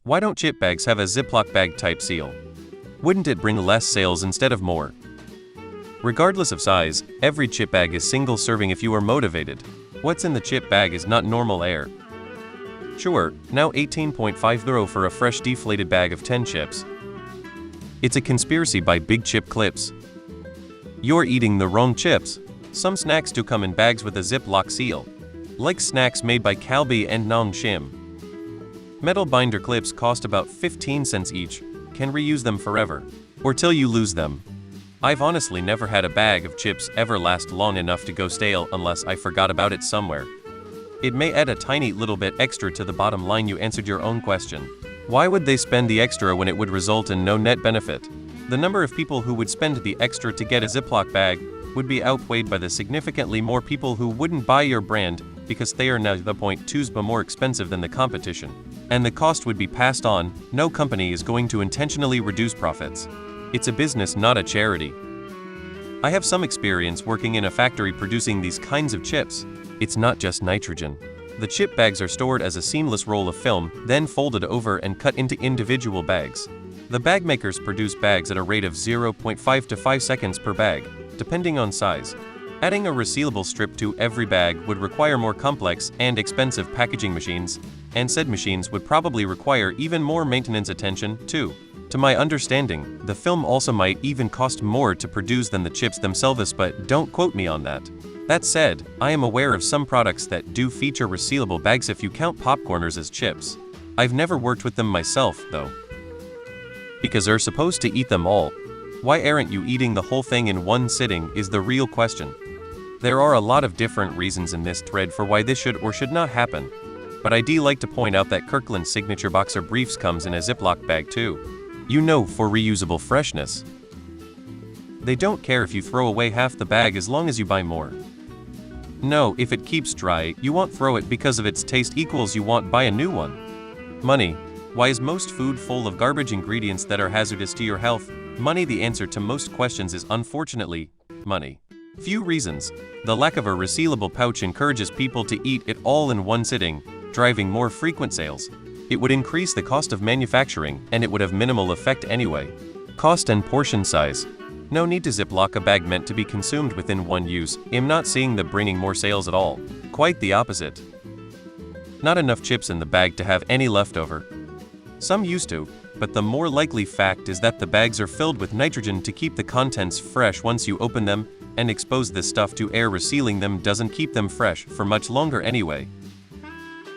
Why don't chip bags have a Ziploc bag type seal? Wouldn't it bring less sales instead of more? Regardless of size, every chip bag is single serving if you are motivated. What's in the chip bag is not normal air. Sure, now 18.5 euro for a fresh deflated bag of 10 chips. It's a conspiracy by Big Chip Clips. You're eating the wrong chips. Some snacks do come in bags with a Ziploc seal, like snacks made by Calbee and Nong Shim. Metal binder clips cost about 15 cents each, can reuse them forever, or till you lose them. I've honestly never had a bag of chips ever last long enough to go stale unless I forgot about it somewhere. It may add a tiny little bit extra to the bottom line. You answered your own question. Why would they spend the extra when it would result in no net benefit? The number of people who would spend the extra to get a Ziploc bag would be outweighed by the significantly more people who wouldn't buy your brand because they are now the 0.2 more expensive than the competition. And the cost would be passed on. No company is going to intentionally reduce profits. It's a business, not a charity. I have some experience working in a factory producing these kinds of chips. It's not just nitrogen. The chip bags are stored as a seamless roll of film, then folded over and cut into individual bags. The bag makers produce bags at a rate of 0.5 to 5 seconds per bag, depending on size. Adding a resealable strip to every bag would require more complex and expensive packaging machines, and said machines would probably require even more maintenance attention, too. To my understanding, the film also might even cost more to produce than the chips themselves, but don't quote me on that. That said, I am aware of some products that do feature resealable bags if you count popcorners as chips. I've never worked with them myself, though. Because you're supposed to eat them all. Why aren't you eating the whole thing in one sitting is the real question. There are a lot of different reasons in this thread for why this should or should not happen. But I do like to point out that Kirkland's signature boxer briefs comes in a Ziploc bag too. You know, for reusable freshness. They don't care if you throw away half the bag as long as you buy more. No, if it keeps dry, you won't throw it because of its taste equals you won't buy a new one. Money. Why is most food full of garbage ingredients that are hazardous to your health? Money. The answer to most questions is unfortunately, money. Few reasons. The lack of a resealable pouch encourages people to eat it all in one sitting, driving more frequent sales. It would increase the cost of manufacturing, and it would have minimal effect anyway. Cost and portion size. No need to Ziploc a bag meant to be consumed within one use. I'm not seeing the bringing more sales at all. Quite the opposite. Not enough chips in the bag to have any leftover. Some used to, but the more likely fact is that the bags are filled with nitrogen to keep the contents fresh once you open them, and expose this stuff to air. Resealing them doesn't keep them fresh for much longer anyway.